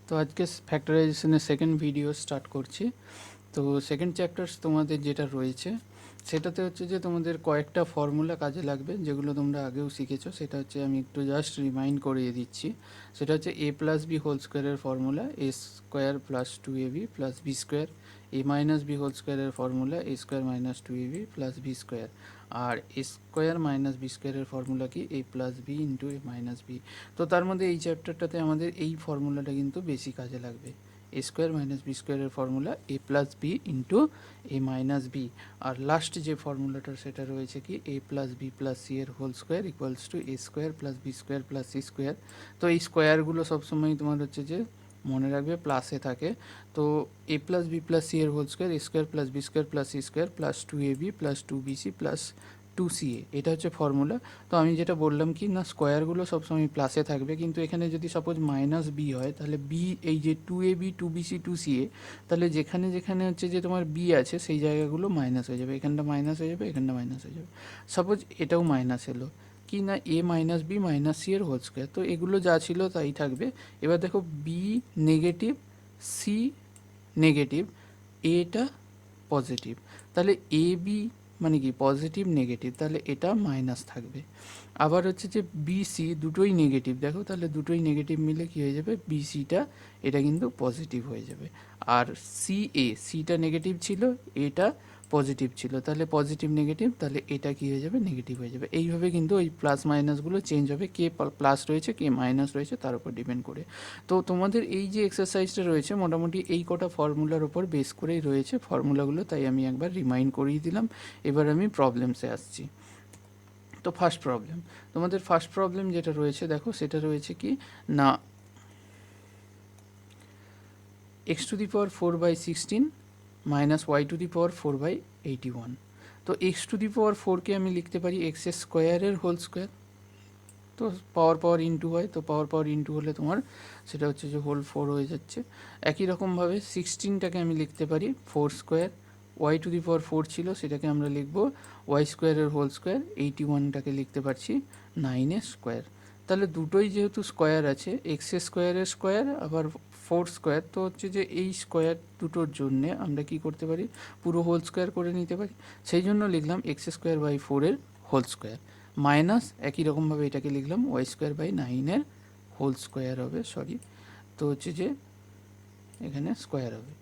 তো আজকে ফ্যাক্টরাইজেশনের second video start করছি। তো সেকেন্ড চ্যাপ্টার্স তোমাদের যেটা রয়েছে সেটাতে হচ্ছে যে তোমাদের কয়েকটা ফর্মুলা কাজে লাগবে, যেগুলো তোমরা আগেও শিখেছো। সেটা হচ্ছে আমি একটু জাস্ট রিমাইন্ড করিয়ে দিচ্ছি। সেটা হচ্ছে এ প্লাস বি হোল স্কোয়ারের ফর্মুলা এ স্কোয়ার প্লাস টু এ বি প্লাস বি স্কোয়ার, এ মাইনাস বি হোল স্কোয়ারের ফর্মুলা এ স্কোয়ার মাইনাস টু এ বি প্লাস বি স্কোয়ার, আর এ স্কোয়ার মাইনাস বি স্কোয়ারের ফর্মুলা কি এ প্লাস বি ইন্টু এ minus B. তো তার মধ্যে এই চ্যাপ্টারটাতে আমাদের এই ফর্মুলাটা কিন্তু বেশি কাজে লাগবে। এ স্কোয়ার মাইনাস বি স্কোয়ারের formula a plus B into A minus b, আর লাস্ট যে ফর্মুলাটা সেটা রয়েছে কি এ প্লাস বি প্লাস সি এর whole square equals to a square plus B square plus C square. তো এই স্কোয়ারগুলো সবসময় তোমার হচ্ছে যে মনে রাখবে প্লাসে থাকে। তো A plus B plus C এর whole square A square plus B square plus C square plus two A B plus two B C plus two C A, এটা হচ্ছে ফর্মুলা। তো আমি যেটা বললাম কি না, স্কোয়ারগুলো সবসময় প্লাসে থাকবে, কিন্তু এখানে যদি সাপোজ মাইনাস বি হয় তাহলে বি এই যে two A B two B C two C A, তাহলে যেখানে যেখানে হচ্ছে যে তোমার বি আছে সেই জায়গাগুলো মাইনাস হয়ে যাবে, এখানটা মাইনাস হয়ে যাবে, এখানটা মাইনাস হয়ে যাবে। সাপোজ এটাও মাইনাস এলো কি না, এ মাইনাস বি মাইনাস সি এর হোল স্কোয়ার, তো এগুলো যা ছিল তাই থাকবে। এবার দেখো বি নেগেটিভ, সি নেগেটিভ, এটা পজিটিভ, তাহলে এ বি মানে কি পজিটিভ নেগেটিভ, তাহলে এটা মাইনাস থাকবে। আবার হচ্ছে যে বিসি দুটোই নেগেটিভ, দেখো তাহলে দুটোই নেগেটিভ মিলে কি হয়ে যাবে, বিসিটা এটা কিন্তু পজিটিভ হয়ে যাবে। আর সি এ, সিটা নেগেটিভ ছিল, এটা পজিটিভ ছিল, তাহলে পজিটিভ নেগেটিভ, তাহলে এটা কি হয়ে যাবে, নেগেটিভ হয়ে যাবে। এইভাবে কিন্তু ওই প্লাস মাইনাসগুলো চেঞ্জ হবে, কে প্লাস রয়েছে কে মাইনাস রয়েছে তার উপর ডিপেন্ড করে। তো তোমাদের এই যে এক্সারসাইজটা রয়েছে মোটামুটি এই কটা ফর্মুলার উপর বেস করেই রয়েছে ফর্মুলাগুলো, তাই আমি একবার রিমাইন্ড করিয়ে দিলাম। এবার আমি প্রবলেমসে আসছি। তো ফার্স্ট প্রবলেম, তোমাদের ফার্স্ট প্রবলেম যেটা রয়েছে দেখো সেটা রয়েছে কি না, x to the power four by sixteen minus y to the power four by eighty one. তো এক্স টু দি পাওয়ার ফোরকে আমি লিখতে পারি এক্স স্কোয়ারের হোল স্কোয়ার, তো পাওয়ার পাওয়ার ইন্টু হয়, তো পাওয়ার পাওয়ার ইন্টু হলে তোমার সেটা হচ্ছে যে হোল ফোর হয়ে যাচ্ছে। একই রকমভাবে সিক্সটিনটাকে আমি লিখতে পারি four square, y to the power four ছিল সেটাকে আমরা লিখব ওয়াই স্কোয়ারের হোল স্কোয়ার, এইটি ওয়ানটাকে লিখতে পারছি নাইনের স্কোয়ার। তাহলে দুটোই যেহেতু স্কোয়ার আছে, এক্স স্কোয়ারের স্কোয়ার আবার ফোর স্কোয়ার, তো হচ্ছে যে এই স্কোয়ার দুটোর জন্যে আমরা কি করতে পারি, পুরো হোল স্কোয়ার করে নিতে পারি। সেই জন্য লিখলাম এক্স স্কোয়ার বাই ফোরের হোল স্কোয়ার মাইনাস একই রকমভাবে এটাকে লিখলাম ওয়াই স্কোয়ার বাই নাইনের হোল স্কোয়ার হবে, সরি, তো হচ্ছে যে এখানে স্কোয়ার হবে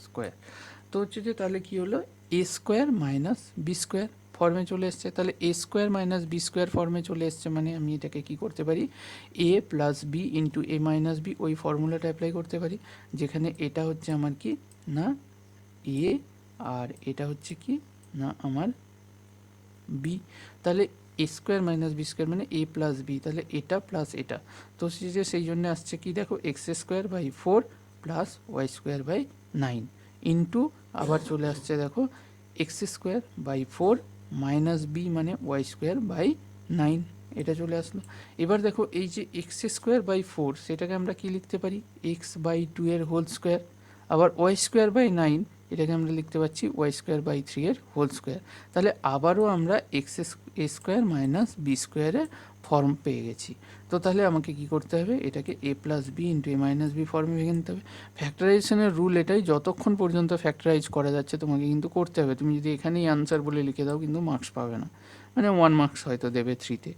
স্কোয়ার। তো হচ্ছে যে তাহলে কি হলো, A square minus B square ফর্মে চলে এসছে, তাহলে A square minus B square ফর্মে চলে এসছে, মানে আমি এটাকে কি করতে পারি, এ প্লাস বি ইন্টু এ মাইনাস বি ওই ফর্মুলাটা অ্যাপ্লাই করতে পারি, যেখানে এটা হচ্ছে আমার কি না এ, আর এটা হচ্ছে কি না আমার বি। তাহলে A square minus B square মানে এ প্লাস বি, তাহলে এটা প্লাস এটা, তো সেই জন্য আসছে কি দেখো x square by four plus Y square by nine into আবার চলে আসছে দেখো x square by four minus B মানে ওয়াই স্কোয়ার বাই নাইন, এটা চলে আসলো। এবার দেখো এই যে এক্স স্কোয়ার বাই ফোর সেটাকে আমরা কি লিখতে পারি, এক্স বাই টু এর হোল স্কোয়ার, আবার ওয়াই স্কোয়ার বাই নাইন এটাকে আমরা লিখতে পাচ্ছি ওয়াই স্কোয়ার বাই থ্রি এর হোল স্কোয়ার। তাহলে আবারও আমরা এক্স স্কোয়ার মাইনাস বি স্কোয়ারের ফর্ম পেয়ে গেছি। তো তাহলে আমাকে কি করতে হবে, এটাকে এ প্লাস বি ইন্টু এ মাইনাস বি ফর্মে ভেঙে নিতে হবে। ফ্যাক্টরাইজেশনের রুল এটাই, যতক্ষণ পর্যন্ত ফ্যাক্টরাইজ করা যাচ্ছে তোমাকে কিন্তু করতে হবে। তুমি যদি এখানেই আনসার বলে লিখে দাও কিন্তু মার্কস পাবে না, মানে ওয়ান মার্কস হয়তো দেবে থ্রিতে।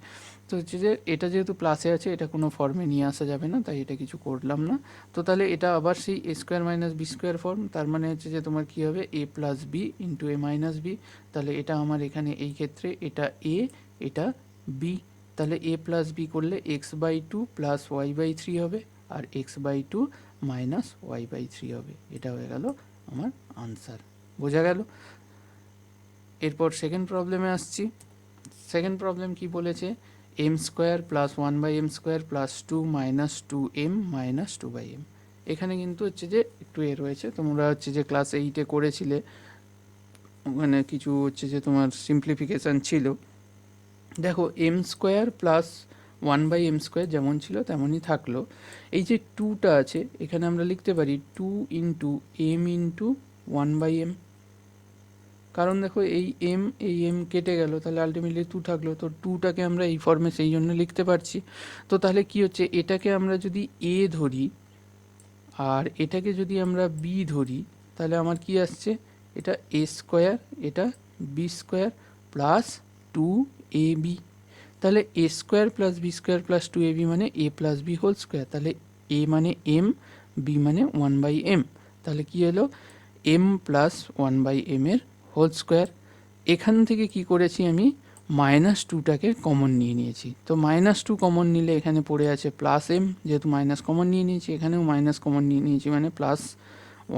তো হচ্ছে যে এটা যেহেতু প্লাসে আছে এটা কোনো ফর্মে নিয়ে আসা যাবে না, তাই এটা কিছু করলাম না। তো তাহলে এটা আবার সেই A square minus B square form, তার মানে হচ্ছে যে তোমার কী হবে A plus B into A minus B, তাহলে এটা আমার এখানে এই ক্ষেত্রে এটা এ এটা বি, তাহলে এ প্লাস বি করলে X by two plus Y by three হবে, আর X by two minus Y by three হবে, এটা হয়ে গেল আমার আনসার। বোঝা গেল? এরপর সেকেন্ড প্রবলেমে আসছি। সেকেন্ড প্রবলেম কি বলেছে, m square plus one by m square plus two minus two m minus two by m. এখানে কিন্তু হচ্ছে যে একটু এ রয়েছে, তোমরা হচ্ছে যে ক্লাস এইটে করেছিলে, ওখানে কিছু হচ্ছে যে তোমার সিম্পলিফিকেশান ছিল। দেখো m square plus one by m square যেমন ছিল তেমনই থাকলো, এই যে টুটা আছে এখানে আমরা লিখতে পারি two into m into one by m, কারণ দেখো এই এম কেটে গেল, তাহলে আলটিমেটলি 2 থাকলো, তো 2টাকে আমরা এই ফর্মে সেই জন্য লিখতে পারছি। তো তাহলে কি হচ্ছে, এটাকে আমরা যদি এ ধরি আর এটাকে যদি আমরা বি ধরি, তাহলে আমার কি আসছে, এটা এ স্কোয়ার, এটা বি স্কোয়ার প্লাস 2ab। তাহলে A square plus B square plus 2ab মানে A plus B whole square. তাহলে এ মানে এম, বি মানে 1/m। তাহলে কি হলো, এম প্লাস 1/m এর হোল স্কোয়ার। এখান থেকে কি করেছি আমি, -2টাকে কমন নিয়ে নিয়েছি। তো -2 কমন নিলে এখানে পড়ে আছে প্লাস এম, যেহেতু মাইনাস কমন নিয়ে নিয়েছি, এখানেও মাইনাস কমন নিয়ে নিয়েছি, মানে প্লাস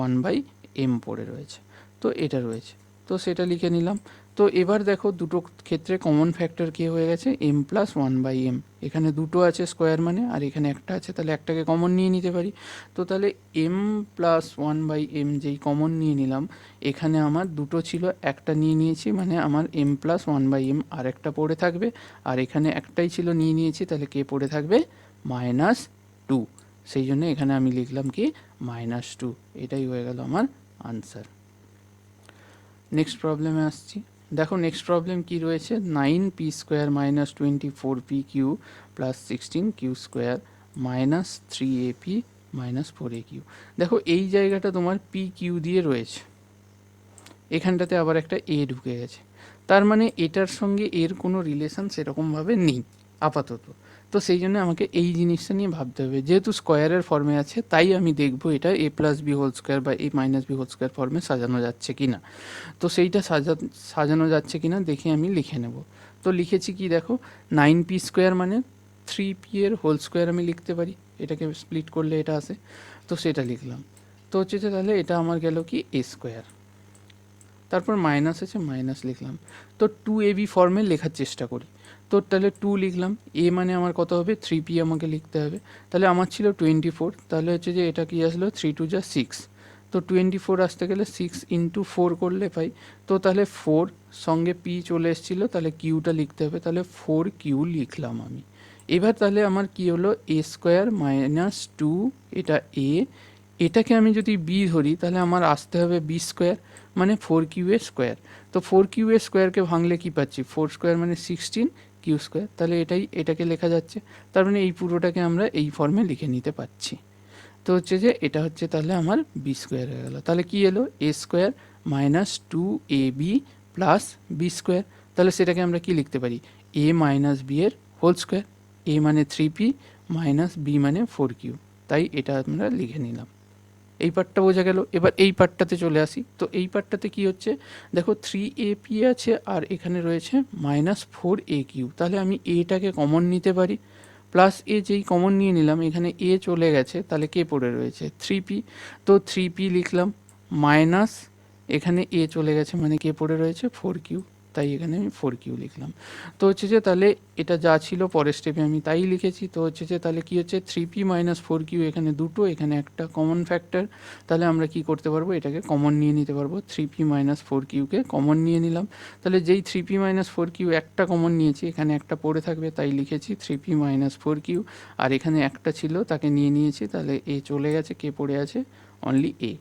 1/m পড়ে রয়েছে। তো এটা রয়েছে, তো সেটা লিখে নিলাম। তো এবার দেখো দুটো ক্ষেত্রে কমন ফ্যাক্টর কে হয়ে গেছে, m প্লাস 1/m। এখানে দুটো আছে স্কোয়ার মানে, আর এখানে একটা আছে, তাহলে একটাকে কমন নিয়ে নিতে পারি। তো তাহলে m প্লাস 1/m যেই কমন নিয়ে নিলাম, এখানে আমার দুটো ছিল, একটা নিয়ে নিয়েছি, মানে আমার m প্লাস 1/m আর একটা পড়ে থাকবে, আর এখানে একটাই ছিল নিয়ে নিয়েছি, তাহলে কে পড়ে থাকবে, -2। সেই জন্য এখানে আমি লিখলাম কি, -2। এটাই হয়ে গেল আমার আনসার। নেক্সট প্রবলেমে আসছি। দেখো নেক্সট প্রবলেম কি রয়েছে, 9p square minus 24p q plus 16q square minus 3ap minus 4aq। দেখো এই জায়গাটা তোমার পি কিউ দিয়ে রয়েছে, এখানটাতে আবার একটা এ ঢুকে গেছে, তার মানে এটার সঙ্গে এর কোনো রিলেশন সেরকমভাবে নেই আপাতত। তো সেই জন্য আমাকে এই জিনিসটা নিয়ে ভাবতে হবে, যেহেতু স্কোয়ারের ফর্মে আছে, তাই আমি দেখব এটা A plus B whole square বা এ মাইনাস বি হোল স্কোয়ার ফর্মে সাজানো যাচ্ছে কি না। তো সেইটা সাজানো যাচ্ছে কি না দেখে আমি লিখে নেব। তো লিখেছি কি দেখো, 9p স্কোয়ার মানে 3p এর হোল স্কোয়ার আমি লিখতে পারি, এটাকে স্প্লিট করলে এটা আসে, তো সেটা লিখলাম। তো হচ্ছে যে তাহলে এটা আমার গেল কি এ স্কোয়ার, তারপর মাইনাস আছে, মাইনাস লিখলাম। তো 2ab ফর্মে লেখার চেষ্টা করি। তো তাহলে 2 লিখলাম, এ মানে আমার কত হবে, 3p আমাকে লিখতে হবে। তাহলে আমার ছিল 24, তাহলে হচ্ছে যে এটা কি আসলো, 3 2 যা 6। তো 24 আসতে গেলে 6 ইন্টু 4 করলে পাই। তো তাহলে 4 সঙ্গে পি চলে এসেছিলো, তাহলে কিউটা লিখতে হবে, তাহলে 4q লিখলাম আমি। এবার তাহলে আমার কি হলো, এ স্কোয়ার মাইনাস 2, এটা এ, এটাকে আমি যদি বি ধরি, তাহলে আমার আসতে হবে বি স্কোয়ার মানে 4q এর স্কোয়ার। তো 4q এর স্কোয়ারকে ভাঙলে কি পাচ্ছি, 4 স্কোয়ার মানে 16 কিউ স্কোয়ার, তাহলে এটাকে লেখা যাচ্ছে। তার মানে এই পুরোটাকে আমরা এই ফর্মে লিখে নিতে পারছি। তো হচ্ছে যে এটা হচ্ছে তাহলে আমার বি স্কোয়ার হয়ে গেল। তাহলে কি এলো, A square minus 2ab plus B square. তাহলে সেটাকে আমরা কি লিখতে পারি, এ মাইনাস বি এর হোল স্কোয়ার। এ মানে 3p মাইনাস বি মানে 4q, তাই এটা আমরা লিখে নিলাম। এই পার্টটা বোঝা গেল। এবার এই পার্টটাতে চলে আসি। তো এই পার্টটাতে কি হচ্ছে, দেখো 3ap আছে আর এখানে রয়েছে -4aq। তাহলে আমি এটাকে কমন নিতে পারি, প্লাস এ যেই কমন নিয়ে নিলাম, এখানে এ চলে গেছে, তাহলে কে পড়ে রয়েছে, 3p। তো 3p লিখলাম, মাইনাস এখানে এ চলে গেছে, মানে কে পড়ে রয়েছে, 4q। তাই এখানে আমি 4q লিখলাম। তো হচ্ছে যে তাহলে এটা যা ছিল পরের স্টেপে আমি তাই লিখেছি। তো হচ্ছে যে তাহলে কি হচ্ছে, 3p মাইনাস 4q, এখানে দুটো, এখানে একটা কমন ফ্যাক্টর। তাহলে আমরা কি করতে পারবো, এটাকে কমন নিয়ে নিতে পারবো, 3p মাইনাস 4qকে কমন নিয়ে নিলাম। তাহলে যেই 3p মাইনাস 4q একটা কমন নিয়েছি, এখানে একটা পড়ে থাকবে, তাই লিখেছি 3p মাইনাস 4q। আর এখানে একটা ছিল, তাকে নিয়ে নিয়েছি, তাহলে এ চলে গেছে, কে পড়ে আছে, অনলি এ।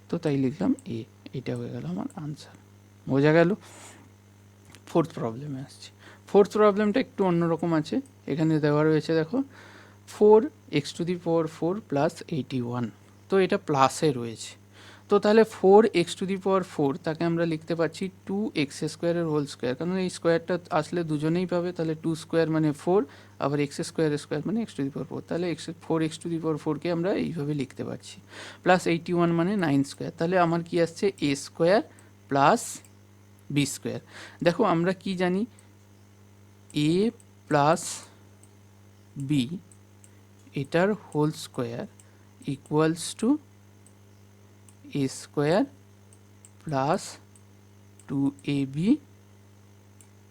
তো তাই লিখলাম এ। এটা হয়ে গেল আমার আনসার। বোঝা গেল। ফোর্থ প্রবলেমে আসছি। ফোর্থ প্রবলেমটা একটু অন্যরকম আছে। এখানে দেওয়া রয়েছে দেখো, 4x⁴ প্লাস 81। তো এটা প্লাসে রয়েছে। তো তাহলে 4x⁴ তাকে আমরা লিখতে পারছি 2x² হোল স্কোয়ার, কারণ এই স্কোয়ারটা আসলে দুজনেই পাবে। তাহলে 2 স্কোয়ার মানে 4, আবার x² স্কোয়ার মানে x⁴। তাহলে 4x⁴কে আমরা এইভাবে লিখতে পারছি। প্লাস 81 মানে 9 স্কোয়ার। তাহলে আমার কি আসছে, a square plus B square. দেখো আমরা কি জানি, এ প্লাস বি এটার whole square equals to a square plus 2ab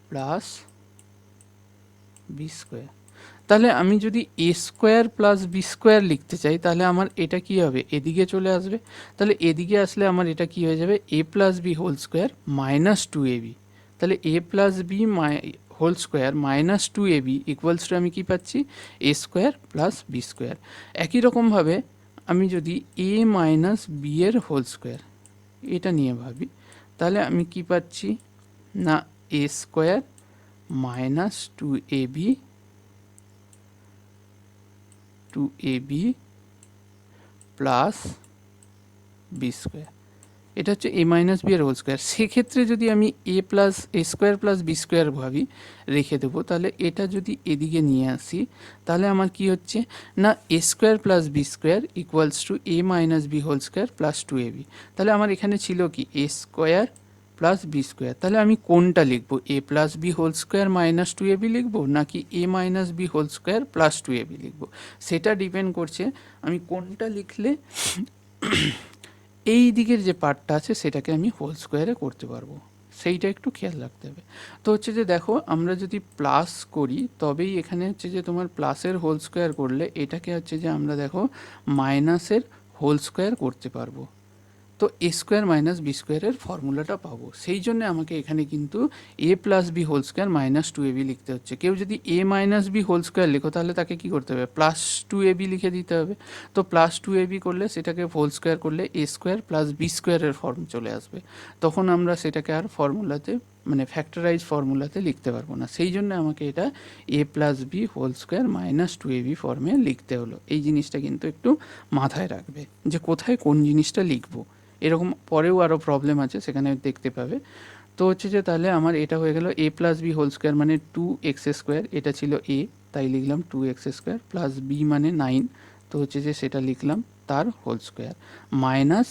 plus B square. তাহলে আমি যদি a square plus B square লিখতে চাই, তাহলে আমার এটা কি হবে, এদিকে চলে আসবে। তাহলে এদিকে আসলে আমার এটা কি হয়ে যাবে, A plus B whole square minus 2ab। তাহলে A plus B whole square minus 2ab equals to আমি কি পাচ্ছি, A square plus B square. একই রকমভাবে আমি যদি এ মাইনাস বি এর হোল স্কোয়ার এটা নিয়ে ভাবি, তাহলে আমি কি পাচ্ছি না এ স্কোয়ার মাইনাস টু এ বি প্লাস বি স্কোয়ার, এটা হচ্ছে এ মাইনাস বি এর হোল স্কোয়ার। সেক্ষেত্রে যদি আমি A square plus B square ভাবি রেখে দেবো, তাহলে এটা যদি এদিকে নিয়ে আসি তাহলে আমার কি হচ্ছে না এ square plus B square equals to A minus B whole square plus two A B. তাহলে আমার এখানে ছিল কি A square plus B square, তাহলে আমি কোনটা লিখবো, A plus B whole square minus two A B লিখবো নাকি A minus B whole square plus two A B লিখবো, সেটা ডিপেন্ড করছে আমি কোনটা লিখলে এই দিকের যে পার্টটা আছে সেটাকে আমি হোল স্কোয়ারে করতে পারবো, সেইটা একটু খেয়াল রাখতে হবে। তো হচ্ছে যে দেখো আমরা যদি প্লাস করি তবেই এখানে হচ্ছে যে তোমার প্লাসের হোল স্কোয়ার করলে এটাকে হচ্ছে যে আমরা দেখো মাইনাসের হোল স্কোয়ার করতে পারবো, তো এ স্কোয়ার মাইনাস বি স্কোয়ারের ফর্মুলাটা পাবো। সেই জন্য আমাকে এখানে কিন্তু A plus B whole square minus two A B লিখতে হচ্ছে। কেউ যদি A minus B whole square লেখো তাহলে তাকে কি করতে হবে, প্লাস টু এ বি লিখে দিতে হবে। তো প্লাস টু এ বি করলে সেটাকে হোল স্কোয়ার করলে এ স্কোয়ার প্লাস বি স্কোয়ারের ফর্ম চলে আসবে, তখন আমরা সেটাকে আর ফর্মুলাতে মানে ফ্যাক্টরাইজ ফর্মুলাতে লিখতে পারবো না। সেই জন্য আমাকে এটা A plus B whole square minus two A B ফর্মে লিখতে হলো। এই জিনিসটা কিন্তু একটু মাথায় রাখবে যে কোথায় কোন জিনিসটা লিখবো, এরকম পরেও আরও প্রবলেম আছে সেখানে দেখতে পাবে। তো হচ্ছে যে তাহলে আমার এটা হয়ে গেল a plus B whole square মানে টু এক্স স্কোয়ার, এটা ছিল এ তাই লিখলাম two x square, plus B মানে 9, তো হচ্ছে যে সেটা লিখলাম তার whole square, minus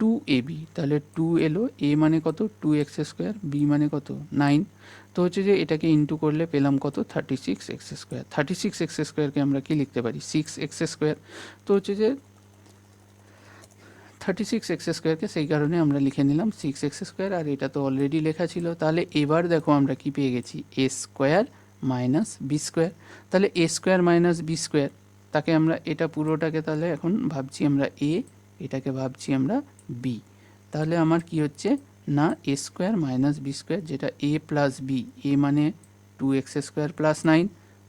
two A B, তাহলে টু এলো, এ মানে কত টু এক্স স্কোয়ার, বি মানে কত 9, তো হচ্ছে যে এটাকে ইন্টু করলে পেলাম কত 36 এক্স স্কোয়ার। 36 এক্স স্কোয়ারকে আমরা কি লিখতে পারি 6 এক্স স্কোয়ার, তো হচ্ছে যে 36 এক্স স্কোয়ারকে সেই কারণে আমরা লিখে নিলাম 6 এক্স স্কোয়ার, আর এটা তো অলরেডি লেখা ছিল। তাহলে এবার দেখো আমরা কি পেয়ে গেছি এ স্কোয়ার মাইনাস বি স্কোয়ার, তাহলে A square minus B square তাকে আমরা এটা পুরোটাকে তাহলে এখন ভাবছি আমরা এ, এটাকে ভাবছি আমরা বি, তাহলে আমার কি হচ্ছে না এ স্কোয়ার মাইনাস বি স্কোয়ার যেটা এ প্লাস বি, এ মানে two x square plus 9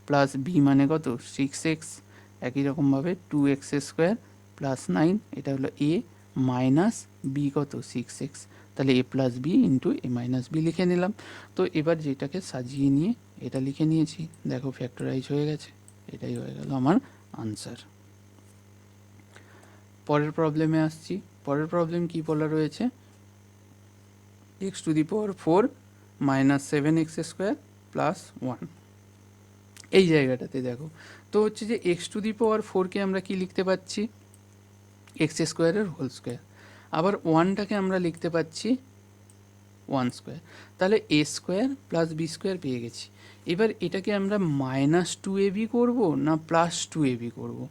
plus B মানে কত 6x, একই রকমভাবে টু এক্স স্কোয়ার প্লাস 9 এটা হলো এ মাইনাস বি কত 6x, তাহলে A plus B into A minus B লিখে নিলাম। তো এবার যেটাকে সাজিয়ে নিয়ে এটা লিখে নিয়েছি, দেখো ফ্যাক্টরাইজ হয়ে গেছে, এটাই হয়ে গেল আমার আনসার। পরের প্রবলেমে আসছি। পরের প্রবলেম কি বলা রয়েছে, x to the power 4 minus 7x square plus 1, এই জায়গাটাতে দেখো তো হচ্ছে যে এক্স টু দি পাওয়ার 4কে আমরা কি লিখতে পাচ্ছি এক্স স্কোয়ারের হোল স্কোয়ার, আবার ওয়ানটাকে আমরা লিখতে পাচ্ছি 1 স্কোয়ার, তাহলে A square plus B square পেয়ে গেছি। এবার এটাকে আমরা মাইনাস টু এ বি করবো না প্লাস টু এ বি করবো,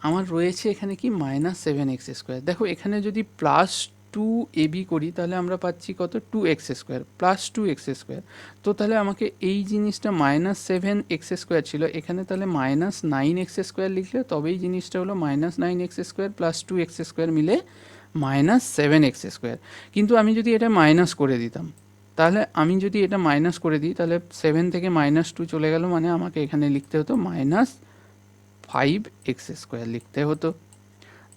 আমার রয়েছে এখানে কি মাইনাস 7x স্কোয়ার, দেখো এখানে যদি প্লাস টু এ বি করি তাহলে আমরা পাচ্ছি কত two x square plus two x square, তো তাহলে আমাকে এই জিনিসটা মাইনাস 7x স্কোয়ার ছিল এখানে, তাহলে মাইনাস 9x স্কোয়ার লিখলে তবেই জিনিসটা হলো minus 9x square plus two x square মিলে মাইনাস 7x স্কোয়ার। কিন্তু আমি যদি এটা মাইনাস করে দিতাম, তাহলে আমি যদি এটা মাইনাস করে দিই তাহলে 7 থেকে মাইনাস 2 চলে গেল, মানে আমাকে এখানে লিখতে হতো মাইনাস 5x স্কোয়ার লিখতে হতো।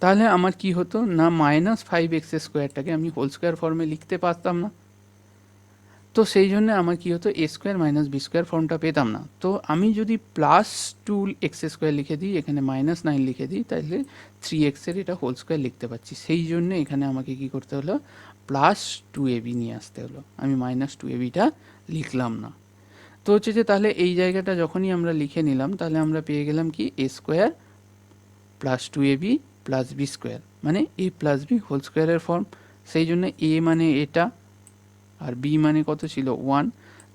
তাহলে আমার কি হতো না মাইনাস 5x স্কোয়ারটাকে আমি হোল স্কোয়ার ফর্মে লিখতে পারতাম না, তো সেই জন্য আমার কি হতো এ স্কোয়ার মাইনাস বি স্কোয়ার ফর্মটা পেতাম না। তো আমি যদি প্লাস 2x স্কোয়ার লিখে দিই, এখানে মাইনাস 9 লিখে দিই, তাহলে 3x এর এটা হোল স্কোয়ার লিখতে পারছি। সেই জন্য এখানে আমাকে কি করতে হলো প্লাস 2ab নিয়ে আসতে হলো, আমি মাইনাস 2abটা লিখলাম না। তো হচ্ছে যে তাহলে এই জায়গাটা যখনই আমরা লিখে নিলাম তাহলে আমরা পেয়ে গেলাম কি A square plus 2ab plus B square মানে এ প্লাস বি হোল স্কোয়ারের ফর্ম। সেই জন্য এ মানে এটা আর বি মানে কত ছিল 1,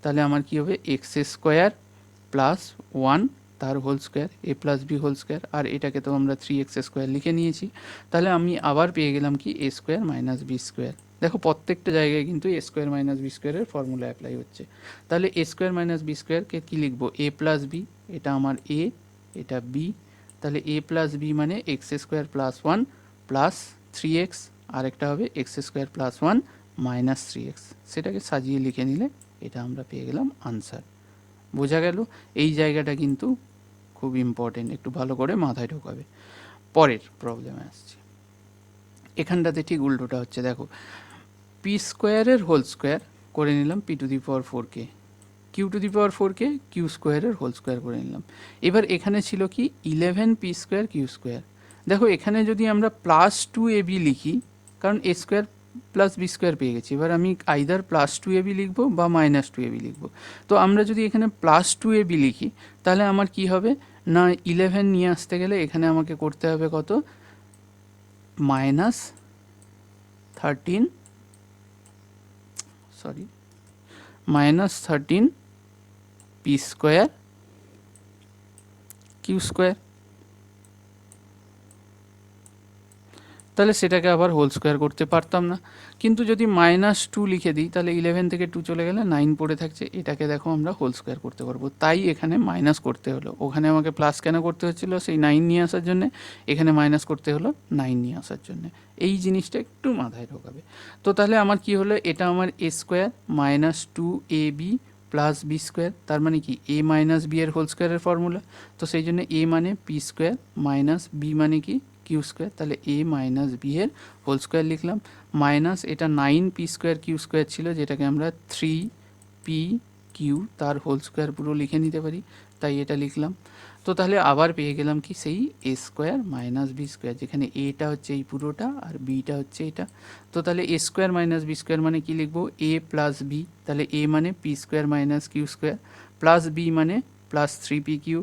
তাহলে আমার কি হবে এক্স স্কোয়ার প্লাস 1 তার whole square A plus B whole square, আর এটাকে তো আমরা 3x স্কোয়ার লিখে নিয়েছি। তাহলে আমি আবার পেয়ে গেলাম কি A square minus B square, দেখো প্রত্যেকটা জায়গায় কিন্তু এ স্কোয়ার মাইনাস বি স্কোয়ারের ফর্মুলা অ্যাপ্লাই হচ্ছে। তাহলে এ স্কোয়ার মাইনাস বি স্কোয়ারকে কী লিখবো এ প্লাস বি, এটা আমার এ এটা বি, তাহলে এ প্লাস বি মানে x square plus 1 plus 3x, আরেকটা হবে x square plus 1 minus 3x, সেটাকে সাজিয়ে লিখে নিলে এটা আমরা পেয়ে গেলাম আনসার। বোঝা গেল? এই জায়গাটা কিন্তু খুব ইম্পর্টেন্ট, একটু ভালো করে মাথায় ঢোকাবে। পরের প্রবলেমে আসছি, এখানটাতে ঠিক উল্টোটা হচ্ছে, দেখো পি স্কোয়ারের হোল স্কোয়ার করে নিলাম পি টু দি পাওয়ার 4কে, কিউ টু দি পাওয়ার 4কে কিউ স্কোয়ারের হোল স্কোয়ার করে নিলাম। এবার এখানে ছিল কি 11 পি স্কোয়ার কিউ স্কোয়ার। দেখো এখানে যদি আমরা প্লাস 2ab লিখি, কারণ A square plus B square পেয়ে গেছি, এবার আমি আইদার প্লাস 2ab লিখবো বা মাইনাস 2ab লিখবো। তো আমরা যদি এখানে প্লাস 2ab লিখি তাহলে আমার কি হবে না 11 নিয়ে আসতে গেলে এখানে আমাকে করতে হবে কত, minus 13 p square q square. তাহলে সেটাকে আবার হোল স্কোয়ার করতে পারতাম না, কিন্তু যদি -2 লিখে দিই তাহলে 11 থেকে 2 চলে গেলে 9 পড়ে থাকছে, এটাকে দেখো আমরা হোল স্কোয়ার করতে পারবো। তাই এখানে মাইনাস করতে হলো, ওখানে আমাকে প্লাস কেন করতে হচ্ছিলো সেই 9 নিয়ে আসার জন্য, এখানে মাইনাস করতে হলো 9 নিয়ে আসার জন্য। এই জিনিসটা একটু মাথায় ঢোকাবে। তো তাহলে আমার কি হলো, এটা আমার A square minus 2ab plus B square, তার মানে কি এ মাইনাস বি এর হোল স্কোয়ারের ফর্মুলা। তো সেই জন্য এ মানে পি স্কোয়ার মাইনাস বি মানে কি কিউ স্কোয়ার, তাহলে এ মাইনাস বি এর হোল স্কোয়ার লিখলাম, মাইনাস এটা 9 পি স্কোয়ার কিউ স্কোয়ার ছিল যেটাকে আমরা 3 পি কিউ তার হোল স্কোয়ার পুরো লিখে নিতে পারি, তাই এটা লিখলাম। তো তাহলে আবার পেয়ে গেলাম কি সেই A square minus B square, যেখানে এটা হচ্ছে এই পুরোটা আর বিটা হচ্ছে এটা। তো তাহলে A square minus B square মানে কি লিখবো, এ প্লাস বি, তাহলে এ মানে P square minus Q square, plus B মানে প্লাস 3 পি কিউ,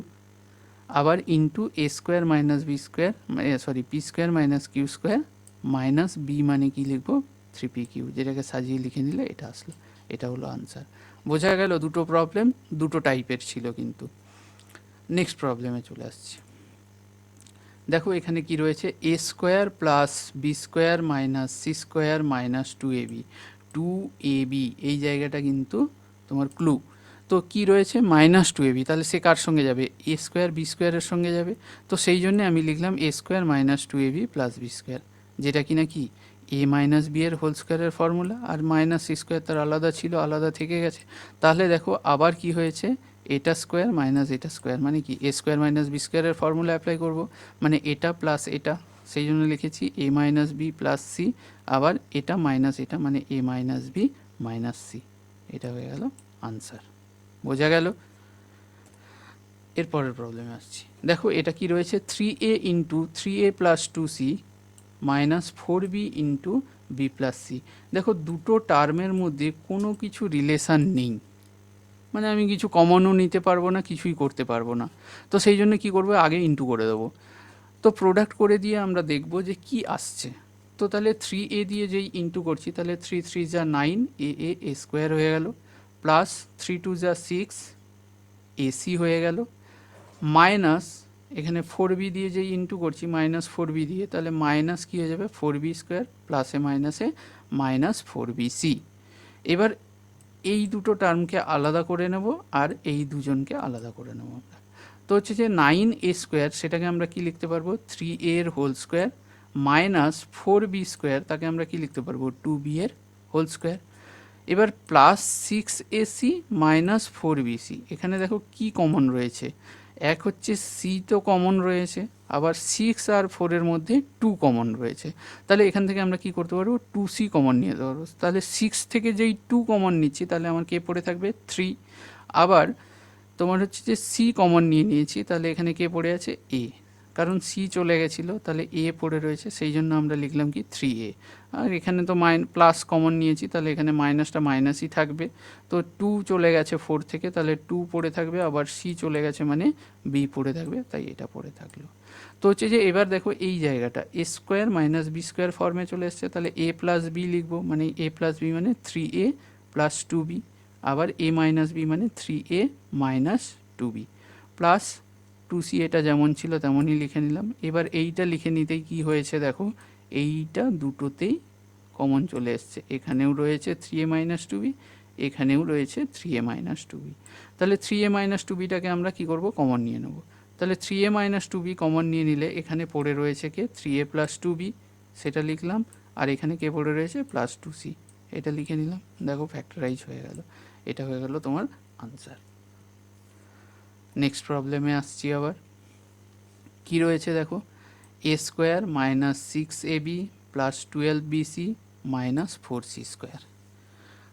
আবার into A square minus B square P square minus Q square, minus B মানে কি লিখবো 3পি কিউ, যেটাকে সাজিয়ে লিখে নিলে এটা আসলো, এটা হলো আনসার। বোঝা গেল দুটো প্রবলেম দুটো টাইপের ছিল কিন্তু। নেক্সট প্রবলেমে চলে আসছি। দেখো এখানে কি রয়েছে, A square plus B square minus C square minus 2ab, এই জায়গাটা কিন্তু তোমার ক্লু। তো কি রয়েছে -2ab, তাহলে সে কার সঙ্গে যাবে, এ স্কোয়ার বি স্কোয়ারের সঙ্গে যাবে। তো সেই জন্য আমি লিখলাম A square -2ab plus B square, যেটা কিনা কি এ মাইনাস বি এর হোল স্কোয়ারের ফর্মুলা, আর মাইনাস সি স্কোয়ার তার আলাদা ছিল, আলাদা থেকে গেছে। তাহলে দেখো আবার কি হয়েছে, এটা স্কোয়ার মাইনাস এটা স্কোয়ার মানে কি এ স্কোয়ার মাইনাস বি স্কোয়ারের ফর্মুলা অ্যাপ্লাই করব, মানে এটা প্লাস এটা, সেই জন্য লিখেছি এ মাইনাস বি প্লাস সি, আবার এটা মাইনাস এটা মানে A minus B minus C, এটা হয়ে গেল আনসার। বোঝা গেল। এরপরের প্রবলেমে আসছি। দেখো এটা কি রয়েছে, 3a into 3a plus 2c minus 4b into b plus c. দেখো দুটো টার্মের মধ্যে কোনো কিছু রিলেশান নেই, মানে আমি কিছু কমনও নিতে পারবো না, কিছুই করতে পারবো না। তো সেই জন্য কী করবো, আগে ইন্টু করে দেবো। তো প্রোডাক্ট করে দিয়ে আমরা দেখব যে কি আসছে। তো তাহলে 3a দিয়ে যেই ইন্টু করছি, তাহলে 3 3 যা 9 এ স্কোয়ার হয়ে গেল, প্লাস 3 2 যা 6 এসি হয়ে গেল, মাইনাস এখানে 4b দিয়ে যেই ইন্টু করছি মাইনাস 4b দিয়ে, তাহলে মাইনাস কী হয়ে যাবে 4b স্কোয়ার, প্লাসে মাইনাসে মাইনাস 4bc। এবার এই দুটো টার্মকে আলাদা করে নেব আর এই দুজনকে আলাদা করে নেব আমরা। তো হচ্ছে যে 9a স্কোয়ার সেটাকে আমরা কি লিখতে পারবো 3a এর whole square, minus 4b square তাকে আমরা কি লিখতে পারবো 2b এর হোল স্কোয়ার। এবার প্লাস 6ac মাইনাস 4bc, এখানে দেখো কি কমন রয়েছে, এক হচ্ছে সি তো কমন রয়েছে, আবার 6 আর 4 এর মধ্যে 2 কমন রয়েছে। তাহলে এখান থেকে আমরা কি করতে পারবো 2c কমন নিয়ে যেতে পারবো। তাহলে 6 থেকে যেই 2 কমন নিচ্ছি তাহলে আমার কে পড়ে থাকবে 3। আবার তোমার হচ্ছে যে সি কমন নিয়ে নিয়েছি, তাহলে এখানে কে পড়ে আছে এ, কারণ সি চলে গেছিলো তাহলে এ পড়ে রয়েছে, সেই জন্য আমরা লিখলাম কি 3a। আর এখানে তো প্লাস কমন নিয়েছি, তাহলে এখানে মাইনাসটা মাইনাসই থাকবে। তো 2 চলে গেছে 4 থেকে, তাহলে 2 পড়ে থাকবে, আবার সি চলে গেছে মানে বি পড়ে থাকবে, তাই এটা পড়ে থাকলো। তো হচ্ছে যে এবার দেখো এই জায়গাটা এ স্কোয়ার মাইনাস বি স্কোয়ার ফর্মে চলে এসছে, তাহলে এ প্লাস বি লিখবো, মানে এ প্লাস বি মানে 3a প্লাস 2b, আবার এ মাইনাস বি মানে 3a minus 2b plus 2c, এটা যেমন ছিল তেমনই লিখে নিলাম। এবার এইটা লিখে নিতেই কি হয়েছে দেখো, এইটা দুটোতেই কমন চলে এসছে, এখানেও রয়েছে 3a মাইনাস 2b, এখানেও রয়েছে 3a মাইনাস 2b। তাহলে 3a মাইনাস 2bটাকে আমরা কি করব কমন নিয়ে নেব। তাহলে 3a মাইনাস 2b কমন নিয়ে নিলে এখানে পড়ে রয়েছে কে 3a প্লাস 2b, সেটা লিখলাম, আর এখানে কে পড়ে রয়েছে প্লাস 2c, এটা লিখে নিলাম। দেখো ফ্যাক্টরাইজ হয়ে গেল, এটা হয়ে গেল তোমার আনসার। নেক্সট প্রবলেমে আসছি আবার। কি রয়েছে দেখো, A square minus 6ab plus 12bc minus 4c²।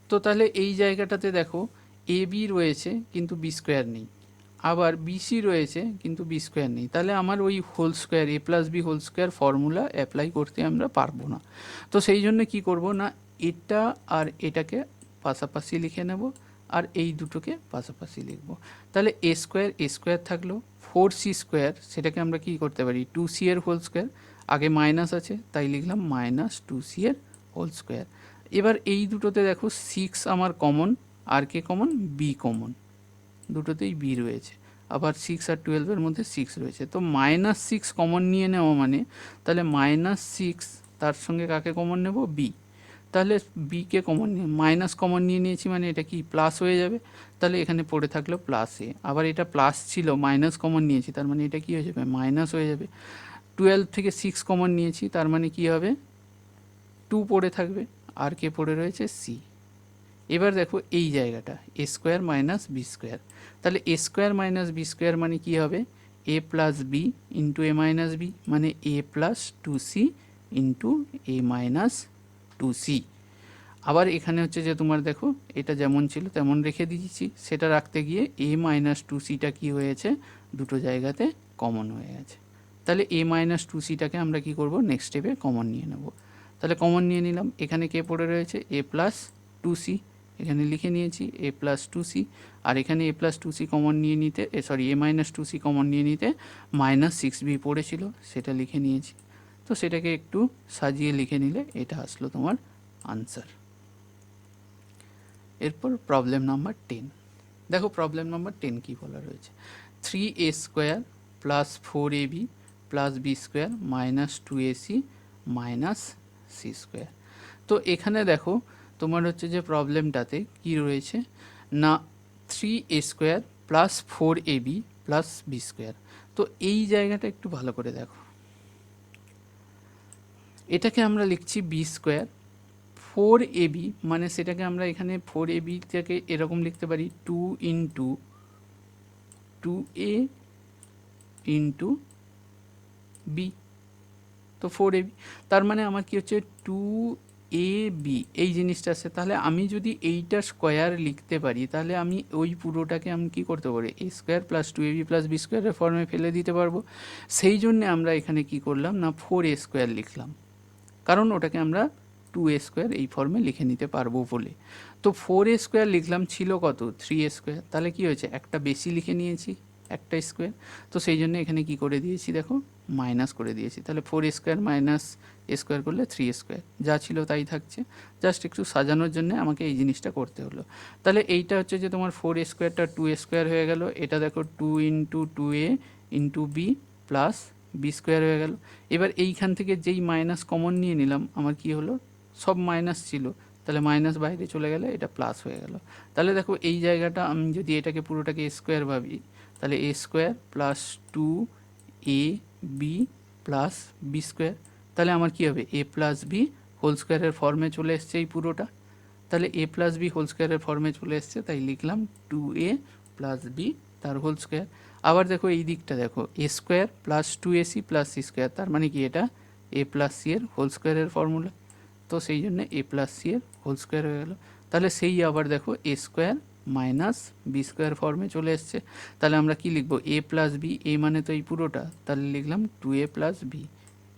তো তাহলে এই জায়গাটাতে দেখো এ বি রয়েছে কিন্তু বি স্কোয়ার নেই, আবার বিসি রয়েছে কিন্তু বি স্কোয়ার নেই, তাহলে আমার ওই whole square A plus B whole square formula apply করতে আমরা পারবো না। তো সেই জন্য কি করব না, এটা আর এটাকে পাশাপাশি লিখে নেব আর এই দুটোকে পাশাপাশি লিখব। তাহলে এ স্কোয়ার থাকলো, 4c², সেটাকে আমরা কি করতে পারি 2c এর হোল স্কোয়ার, আগে মাইনাস আছে তাই লিখলাম মাইনাস 2c এর হোল স্কোয়ার। এবার এই দুটোতে দেখো 6 আমার কমন, আর কে কমন, বি কমন, দুটোতেই বি রয়েছে, আবার 6 আর 12-এর মধ্যে 6 রয়েছে, তো -6 কমন নিয়ে নেওয়া মানে তাহলে -6 তার সঙ্গে কাকে কমন নেব, বি, তাহলে বিকে কমন নিয়ে মাইনাস কমন নিয়ে নিয়েছি মানে এটা কি প্লাস হয়ে যাবে, তাহলে এখানে পড়ে থাকলো প্লাস এ, আবার এটা প্লাস ছিল মাইনাস কমন নিয়েছি তার মানে এটা কি হয়ে যাবে মাইনাস হয়ে যাবে, 12 থেকে 6 কমন নিয়েছি তার মানে কি হবে 2 পড়ে থাকবে, আর কে পড়ে রয়েছে সি। এবার দেখো এই জায়গাটা এ স্কোয়ার মাইনাস বি স্কোয়ার, তাহলে A square minus B square মানে কি হবে A plus B into A minus B, মানে A plus 2c into A minus 2c। আবার এখানে হচ্ছে যে তোমার দেখো এটা যেমন ছিল তেমন রেখে দিয়েছি, সেটা রাখতে গিয়ে এ মাইনাস 2cটা কী হয়েছে দুটো জায়গাতে কমন হয়ে গেছে, তাহলে এ মাইনাস 2cটাকে আমরা কি করব নেক্সট স্টেপে কমন নিয়ে নেব। তাহলে কমন নিয়ে নিলাম, এখানে কে পড়ে রয়েছে এ প্লাস 2c, এখানে লিখে নিয়েছি এ প্লাস 2c, আর এখানে এ প্লাস 2c কমন নিয়ে নিতে এ মাইনাস 2c কমন নিয়ে নিতে -6b পড়েছিল সেটা লিখে নিয়েছি, তো সেটাকে একটু সাজিয়ে লিখে নিলে এটা আসলো তোমার আনসার। এরপর প্রবলেম নাম্বার 10, দেখো প্রবলেম নাম্বার 10 কি বলা রয়েছে, 3a² plus 4ab plus b² minus 2ac minus c²। তো এখানে দেখো তোমার হচ্ছে যে প্রবলেমটাতে কি রয়েছে না 3a² plus 4ab plus b²। তো এই জায়গাটা একটু ভালো করে দেখো, এটাকে আমরা লিখছি b², 4ab মানে সেটাকে আমরা এখানে 4ab থেকে এরকম লিখতে পারি 2 ইন্টু 2a ইন্টু বি, তো 4ab, তার মানে আমার কি হচ্ছে 2ab এই জিনিসটা আছে, তাহলে আমি যদি এইটা স্কোয়ার লিখতে পারি তাহলে আমি ওই পুরোটাকে আমি কি করতে পারি a² plus 2ab plus b² এর ফর্মে ফেলে দিতে পারবো। সেই জন্য আমরা এখানে কি করলাম না 4a² লিখলাম, কারণ ওটাকে আমরা 2a² এই ফর্মে লিখে নিতে পারবো বলে। তো 4a² লিখলাম, ছিল কত 3a², তাহলে কি হয়েছে একটা বেশি লিখে নিয়েছি একটা স্কোয়ার, তো সেই জন্য এখানে কি করে দিয়েছি দেখো মাইনাস করে দিয়েছি, তাহলে 4a² মাইনাস a² করলে 3a², যা ছিল তাই থাকছে, জাস্ট একটু সাজানোর জন্য আমাকে এই জিনিসটা করতে হলো। তাহলে এইটা হচ্ছে যে তোমার 4a²টা 2a² হয়ে গেল, এটা দেখো 2 into 2a into b plus b² হয়ে গেল। এবার এইখান থেকে যেই মাইনাস কমন নিয়ে নিলাম আমার কি হলো সব মাইনাস ছিল, তাহলে মাইনাস বাইরে চলে গেলে এটা প্লাস হয়ে গেল। তাহলে দেখো এই জায়গাটা আমি যদি এটাকে পুরোটাকে a² ভাবি তাহলে a² plus 2ab plus b², তাহলে আমার কি হবে a প্লাস বি হোল স্কোয়ারের ফর্মে চলে এসছে এই পুরোটা, তাহলে a প্লাস বি হোল স্কোয়ারের ফর্মে চলে এসছে তাই লিখলাম 2a প্লাস বি তার হোল স্কোয়ার। আবার দেখো এই দিকটা দেখো a² plus 2ac plus c², তার মানে কি এটা a প্লাস সি এর হোল স্কোয়ারের ফর্মুলা, তো সেই জন্য a প্লাস সি এর হোল স্কোয়ার হয়ে গেল। তাহলে সেই আবার দেখো a² মাইনাস b² ফর্মে চলে এসছে, তাহলে আমরা কি লিখবো a প্লাস বি, a মানে তো এই পুরোটা, তাহলে লিখলাম 2a plus b,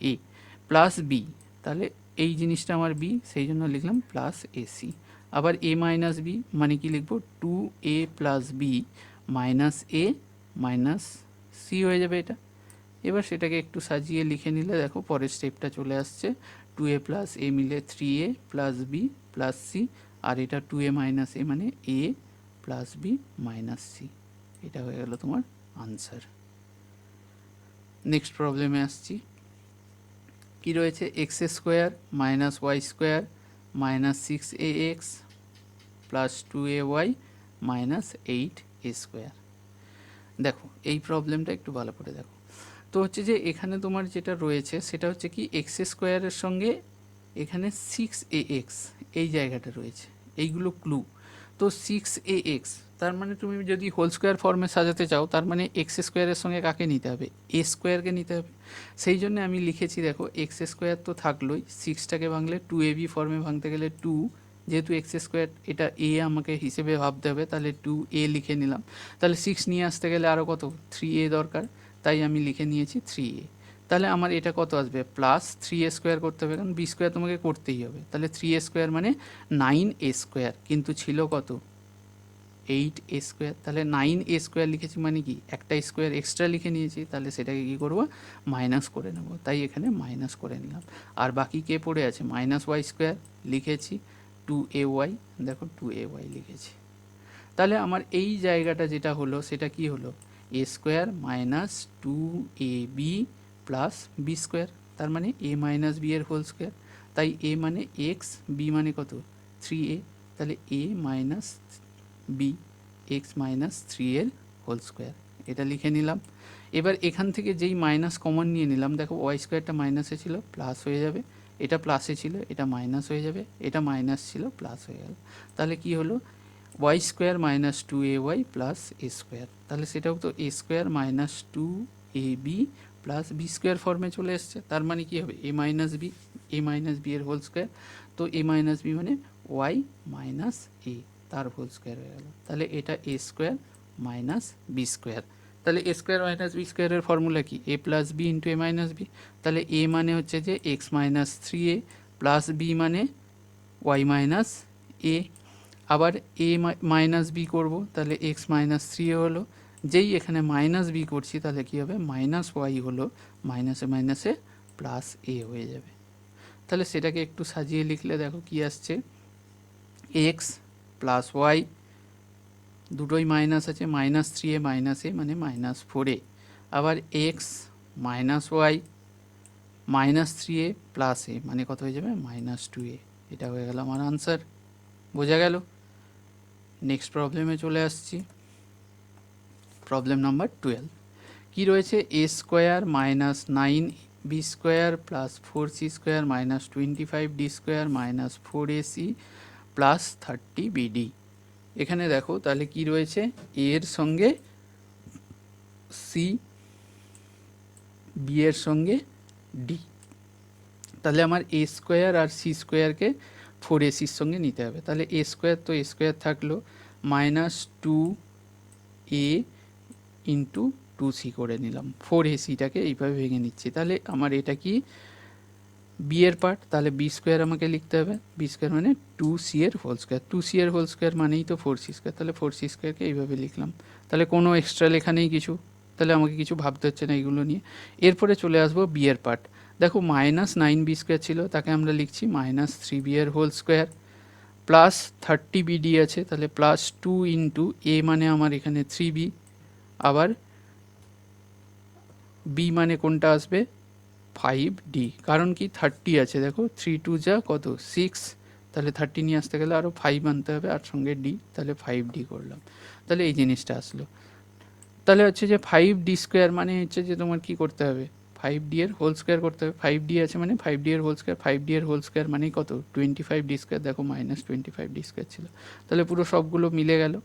a plus B, তাহলে এই জিনিসটা আমার বি সেই জন্য লিখলাম প্লাস এসি। আবার a মাইনাস বি মানে কি লিখবো 2a plus B minus a minus c হয়ে যাবে এটা। এবার সেটাকে একটু সাজিয়ে লিখে নিলে দেখো পরের স্টেপটা চলে আসছে, 2a প্লাস এ মিলে 3a plus B plus C, আর এটা 2a মাইনাস এ মানে A plus B minus C, এটা হয়ে গেল তোমার আনসার। নেক্সট প্রবলেমে আসছি, কি রয়েছে x² minus y² minus 6ax plus 2ay minus 8a²। দেখো এই প্রবলেমটা একটু ভালো করে দেখো, তো হচ্ছে যে এখানে তোমার যেটা রয়েছে সেটা হচ্ছে কি x² সঙ্গে এখানে 6ax এই জায়গাটা রয়েছে, এইগুলো ক্লু। তো 6ax, তার মানে তুমি যদি হোল স্কোয়ার ফর্মে সাজাতে চাও তার মানে এক্স স্কোয়ারের সঙ্গে কাকে নিতে হবে, এ স্কোয়ারকে নিতে হবে। সেই জন্য আমি লিখেছি দেখো এক্স স্কোয়ার তো থাকলোই, 6টাকে ভাঙলে 2ab ফর্মে ভাঙতে গেলে 2, যেহেতু এক্স স্কোয়ার এটা এ আমাকে হিসেবে ভাবতে হবে, তাহলে 2a লিখে নিলাম। তাহলে 6 নিয়ে আসতে গেলে আরও কত, 3a দরকার, তাই আমি লিখে নিয়েছি 3a। তাহলে আমার এটা কত আসবে, প্লাস 3a স্কোয়ার করতে হবে, কারণ বি স্কোয়ার তোমাকে করতেই হবে। তাহলে 3a স্কোয়ার মানে 9a স্কোয়ার, কিন্তু ছিল কত, 8a স্কোয়ার। তাহলে 9a স্কোয়ার লিখেছি মানে কি, একটা স্কোয়ার এক্সট্রা লিখে নিয়েছি, তাহলে সেটাকে কী করবো, মাইনাস করে নেব, তাই এখানে মাইনাস করে নিলাম। আর বাকি কে পড়ে আছে, মাইনাস ওয়াই স্কোয়ার লিখেছি, 2ay, দেখো 2ay লিখেছি। তাহলে আমার এই জায়গাটা যেটা হলো সেটা কি হলো, A square minus 2ab plus B square, তার মানে এ মাইনাস বি এর হোল স্কোয়ার। তাই এ মানে এক্স, বি মানে কত, 3a, তাহলে A minus B X minus 3 এর হোল স্কোয়ার, এটা লিখে নিলাম। এবার এখান থেকে যেই মাইনাস কমন নিয়ে নিলাম, দেখো ওয়াই স্কোয়ারটা মাইনাসে ছিল প্লাস হয়ে যাবে, এটা প্লাসে ছিল এটা মাইনাস হয়ে যাবে, এটা মাইনাস ছিল প্লাস হয়ে গেল। তাহলে কি হলো, Y square minus 2ay plus A square, তাহলে সেটাও তো A square minus 2ab plus B square ফর্মে চলে এসছে। তার মানে কি হবে, এ মাইনাস বি এর হোল স্কোয়ার, তো এ মাইনাস বি মানে ওয়াই মাইনাস এ, তার হোল স্কোয়ার হয়ে গেল। তাহলে এটা A square minus B square. তাহলে এ স্কোয়ার মাইনাস বি স্কোয়ারের ফর্মুলা কি, এ প্লাস বি ইন্টু এ মাইনাস বি। তাহলে এ মানে হচ্ছে যে x minus 3a plus B মানে ওয়াই মাইনাস এ, আবার এ মাইনাস বি করবো, তাহলে এক্স মাইনাস 3a হলো, যেই এখানে মাইনাস বি করছি তাহলে কী হবে, মাইনাস ওয়াই হলো, মাইনাসে মাইনাসে প্লাস এ হয়ে যাবে। তাহলে সেটাকে একটু সাজিয়ে লিখলে দেখো কি আসছে, এক্স প্লাস ওয়াই, দুটোই মাইনাস আছে, মাইনাস 3a মাইনাস এ মানে মাইনাস 4a, আবার X minus Y minus 3a plus A মানে কত হয়ে যাবে, মাইনাস 2a। এটা হয়ে গেল আমার আনসার, বোঝা গেল। নেক্সট প্রবলেমে চলে আসছি, প্রবলেম নাম্বার 12। কি রয়েছে, A square minus 9b square plus 4c square minus 25d square minus 4ac plus 30bd। এখানে দেখো তাহলে কি রয়েছে, এর সঙ্গে সি, বি এর সঙ্গে ডি। তাহলে আমার এ স্কোয়ার আর সি স্কোয়ারকে 4ac-র সঙ্গে নিতে হবে। তাহলে এ স্কোয়ার তো এ স্কোয়ার থাকলো, মাইনাস 2a ইন্টু 2c করে নিলাম, 4ac-টাকে এইভাবে ভেঙে নিচ্ছি। তাহলে আমার এটা কি, বি এর পার্ট, তাহলে বি স্কোয়ার আমাকে লিখতে হবে, বি স্কোয়ার মানে 2c এর হোল স্কোয়ার, 2c এর হোল স্কোয়ার মানেই তো 4c স্কোয়ার, তাহলে 4c স্কোয়ারকে এইভাবে লিখলাম। তাহলে কোনো এক্সট্রা লেখা নেই কিছু, তাহলে আমাকে কিছু ভাবতে হচ্ছে না এইগুলো নিয়ে। এরপরে চলে আসবো বি এর পার্ট, দেখো মাইনাস 9b স্কোয়ার ছিল, তাকে আমরা লিখছি মাইনাস 3b এর হোল স্কোয়ার প্লাস 30bd আছে, তাহলে প্লাস 2 ইন্টু এ মানে আমার এখানে 3b, আবার বি মানে কোনটা আসবে, 5d, কারণ কি 30 আছে, দেখো 3 2 যা কত 6, তাহলে 30 নিয়ে আসতে গেলে আরও 5 আনতে হবে, আর সঙ্গে ডি, তাহলে 5d করলাম। তাহলে এই জিনিসটা আসলো। তাহলে হচ্ছে যে 5d স্কোয়ার মানে হচ্ছে যে তোমার কি করতে হবে, 5d এর হোল স্কোয়ার করতে হবে, 5d আছে মানে 5d এর হোল স্কোয়ার, 5d এর হোল স্কোয়ার মানেই কত, 25d স্কোয়ার, দেখো মাইনাস 25d স্কোয়ার ছিল, তাহলে পুরো সবগুলো মিলে গেল।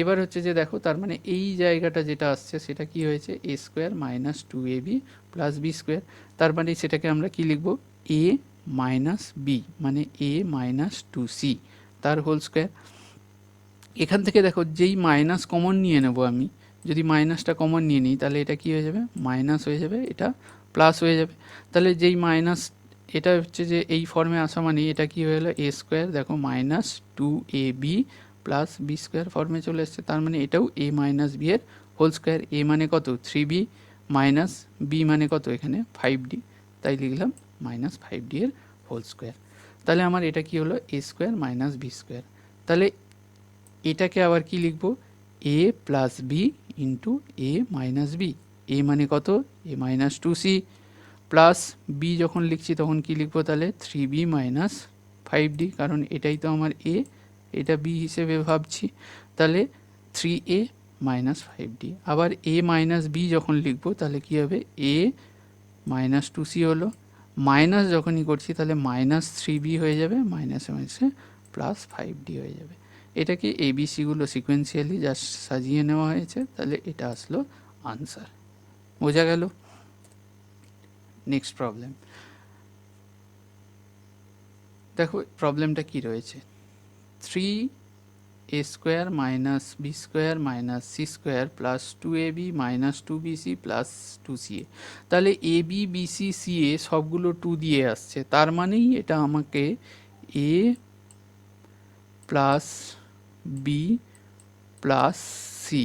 এবার হচ্ছে যে দেখো তার মানে এই জায়গাটা যেটা আসছে সেটা কি হয়েছে, A square minus 2ab plus B square, তার মানে সেটাকে আমরা কি লিখব, এ মাইনাস বি মানে এ মাইনাস 2c তার হোল স্কোয়ার। এখান থেকে দেখো যেই মাইনাস কমন নিয়ে নেব আমি, যদি মাইনাসটা কমন নিয়ে নিই তাহলে এটা কি হয়ে যাবে, মাইনাস হয়ে যাবে, এটা প্লাস হয়ে যাবে। তাহলে যেই মাইনাস, এটা হচ্ছে যে এই ফর্মে আসা মানে এটা কি হয়ে গেলো, এ স্কোয়ার দেখো minus 2ab plus B square ফর্মে চলে এসছে, তার মানে এটাও এ মাইনাস বি এর হোল স্কোয়ার। এ মানে কত 3b মাইনাস বি মানে কত এখানে 5d, তাই লিখলাম মাইনাস 5d এর হোল স্কোয়ার। তাহলে আমার এটা কি হলো, A square minus B square. তাহলে এটাকে আবার কি লিখব, A plus B into A minus B, a মানে কত এ মাইনাস 2c প্লাস বি যখন লিখছি তখন কি লিখবো, তাহলে 3b মাইনাস 5d, কারণ এটাই তো আমার এ, এটা বি হিসেবে ভাবছি, তাহলে 3a মাইনাস 5d। আবার এ মাইনাস বি যখন লিখবো তাহলে কি হবে, এ মাইনাস 2c হলো, মাইনাস যখনই করছি তাহলে মাইনাস 3b হয়ে যাবে, মাইনাসে মাইনাসে প্লাস 5d হয়ে যাবে। এটাকে এবিসিগুলো সিকোয়েন্সিয়ালি যা সাজিয়ে নেওয়া হয়েছে, তাহলে এটা আসলো আনসার। বোঝা গেল? নেক্সট প্রবলেম দেখো, প্রবলেমটা কি রয়েছে, 3a square minus B square minus C square plus 2ab minus 2bc plus 2ca। তাহলে a b b c c a সবগুলো 2 দিয়ে আসছে, তার মানেই এটা আমাকে a plus B plus c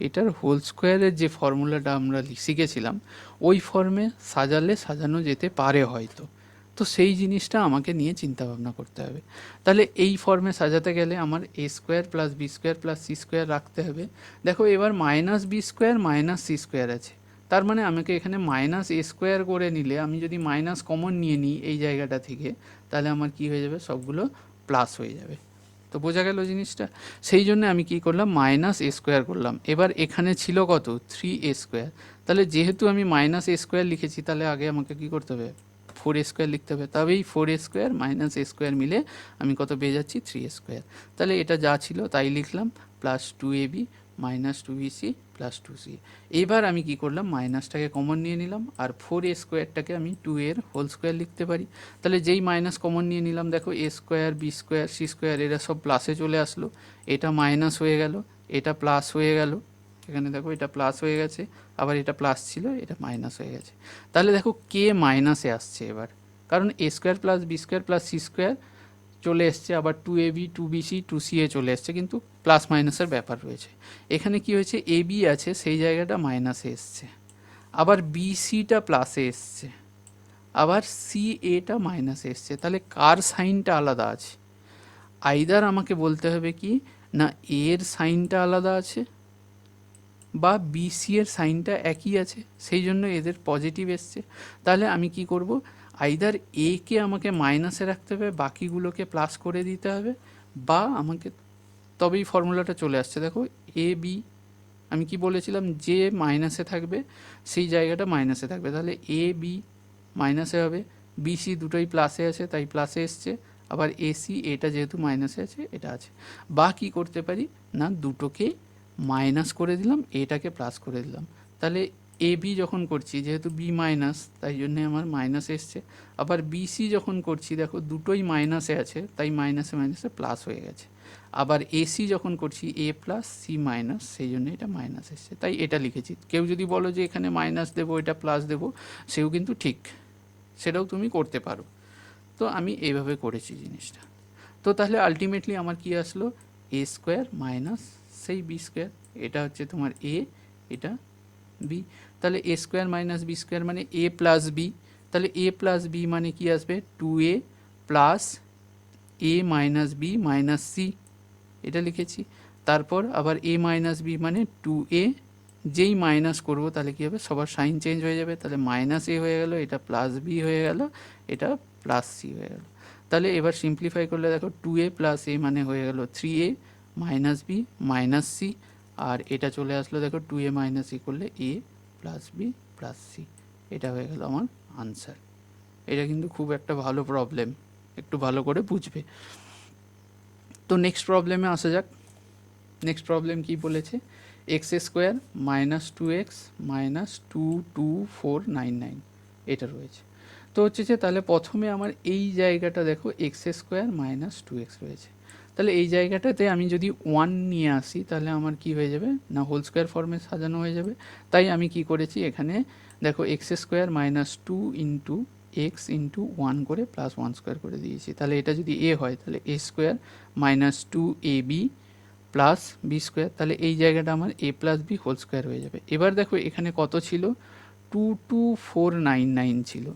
এটার হোল স্কোয়ারের যে ফর্মুলাটা আমরা শিখেছিলাম ওই ফর্মে সাজানো যেতে পারে হয়তো। তো সেই জিনিসটা আমাকে নিয়ে চিন্তা ভাবনা করতে হবে। তাহলে এই ফর্মে সাজাতে গেলে আমার A square plus B square plus C square রাখতে হবে। দেখো এবার minus B square minus C square আছে, তার মানে আমাকে এখানে মাইনাস এ স্কোয়ার করে নিলে, আমি যদি মাইনাস কমন নিয়ে নিই এই জায়গাটা থেকে, তাহলে আমার কি হয়ে যাবে, সবগুলো প্লাস হয়ে যাবে। তো বোঝা গেল জিনিসটা? সেই জন্য আমি কি করলাম, মাইনাস এ স্কোয়ার করলাম। এবার এখানে ছিল কত, 3a স্কোয়ার। তাহলে যেহেতু আমি মাইনাস এ স্কোয়ার লিখেছি, তাহলে আগে আমাকে কি করতে হবে, 4a স্কোয়ার লিখতে হবে। তবেই 4a square minus A square মিলে আমি কত পেয়ে যাচ্ছি, 3a স্কোয়ার। তাহলে এটা যা ছিল তাই লিখলাম, plus 2ab minus 2bc plus 2c। এবার আমি কি করলাম, মাইনাসটাকে কমন নিয়ে নিলাম, আর 4a স্কোয়ারটাকে আমি 2 এর হোল স্কোয়ার লিখতে পারি। তাহলে যেই মাইনাস কমন নিয়ে নিলাম, দেখো A square B square C square এরা সব প্লাসে চলে আসলো, এটা মাইনাস হয়ে গেল, এটা প্লাস হয়ে গেল, এখানে দেখো এটা প্লাস হয়ে গেছে, আবার এটা প্লাস ছিল, এটা মাইনাস হয়ে গেছে। তাহলে দেখো কে মাইনাসে আসছে এবার, কারণ A square plus B square plus C square চলে এসছে, আবার 2ab 2bc 2ca চলে এসছে, কিন্তু প্লাস মাইনাসের ব্যাপার রয়েছে। এখানে কি হয়েছে, এ বি আছে সেই জায়গাটা মাইনাসে এসছে, আবার বিসিটা প্লাসে এসছে, আবার সি এটা মাইনাসে এসছে। তাহলে কার সাইনটা আলাদা আছে, আইদার আমাকে বলতে হবে কি না এর সাইনটা আলাদা আছে, বা বিসি এর সাইনটা একই আছে, সেই জন্য এদের পজিটিভ এসছে। তাহলে আমি কি করব, আইদার এ কে আমাকে মাইনাসে রাখতে হবে, বাকিগুলোকে প্লাস করে দিতে হবে, বা আমাকে, তবেই ফর্মুলাটা চলে আসছে। দেখো এ বি, আমি কি বলেছিলাম, যে মাইনাসে থাকবে সেই জায়গাটা মাইনাসে থাকবে, তাহলে এ বি মাইনাসে হবে, বিসি দুটোই প্লাসে আছে তাই প্লাসে এসছে, আবার এসি এটা যেহেতু মাইনাসে আছে এটা আছে। বা কী করতে পারি না, দুটোকে মাইনাস করে দিলাম, এটাকে প্লাস করে দিলাম। তাহলে এ বি যখন করছি, যেহেতু বি মাইনাস তাই জন্যে আমার মাইনাস এসছে, আবার বিসি যখন করছি দেখো দুটোই মাইনাসে আছে তাই মাইনাসে মাইনাসে প্লাস হয়ে গেছে, আবার এসি যখন করছি এ প্লাস সি মাইনাস, সেই জন্য এটা মাইনাস এসছে, তাই এটা লিখেছি। কেউ যদি বলো যে এখানে মাইনাস দেবো এটা প্লাস দেবো, সেও কিন্তু ঠিক, সেটাও তুমি করতে পারো। তো আমি এইভাবে করেছি জিনিসটা। তো তাহলে আলটিমেটলি আমার কি আসলো, এ স্কোয়ার মাইনাস সেই বি স্কোয়ার, এটা হচ্ছে তোমার এ, এটা বি। তাহলে A square minus B square মানে এ প্লাস বি, তাহলে এ প্লাস বি মানে কি আসবে, 2a প্লাস এ মাইনাস বি মাইনাস সি, এটা লিখেছি। তারপর আবার এ মাইনাস বি মানে 2a, যেই মাইনাস করব তাহলে কী হবে, সবার সাইন চেঞ্জ হয়ে যাবে, তাহলে মাইনাস এ হয়ে গেল, এটা প্লাস বি হয়ে গেল, এটা প্লাস সি হয়ে গেল। তাহলে এবার সিম্পলিফাই করলে দেখো 2a প্লাস এ মানে হয়ে গেল 3a minus B minus C, আর এটা চলে আসলো দেখো 2a মাইনাস সি করলে A plus B plus C, এটা হয়ে গেল আমার আনসার। এটা কিন্তু খুব একটা ভালো প্রবলেম, একটু ভালো করে বুঝবে। তো নেক্সট প্রবলেমে আসা যাক। নেক্সট প্রবলেম কি বলেছে, x square minus 2x minus 22499 এটা রয়েছে। তো হচ্ছে যে তাহলে প্রথমে আমার এই জায়গাটা দেখো এক্স স্কোয়ার মাইনাস 2x রয়েছে, তাহলে এই জায়গাটাতে আমি যদি 1 নিয়ে আসি তাহলে আমার কি হয়ে যাবে না, হোল স্কোয়ার ফর্মে সাজানো হয়ে যাবে। তাই আমি কি করেছি, এখানে দেখো x square minus 2 into x into 1 করে প্লাস 1 স্কোয়ার করে দিয়েছি। তাহলে এটা যদি এ হয় তাহলে A square minus 2ab plus B square, তাহলে এই জায়গাটা আমার A plus B whole square হয়ে যাবে। এবার দেখো এখানে কত ছিল, 22499 ছিল,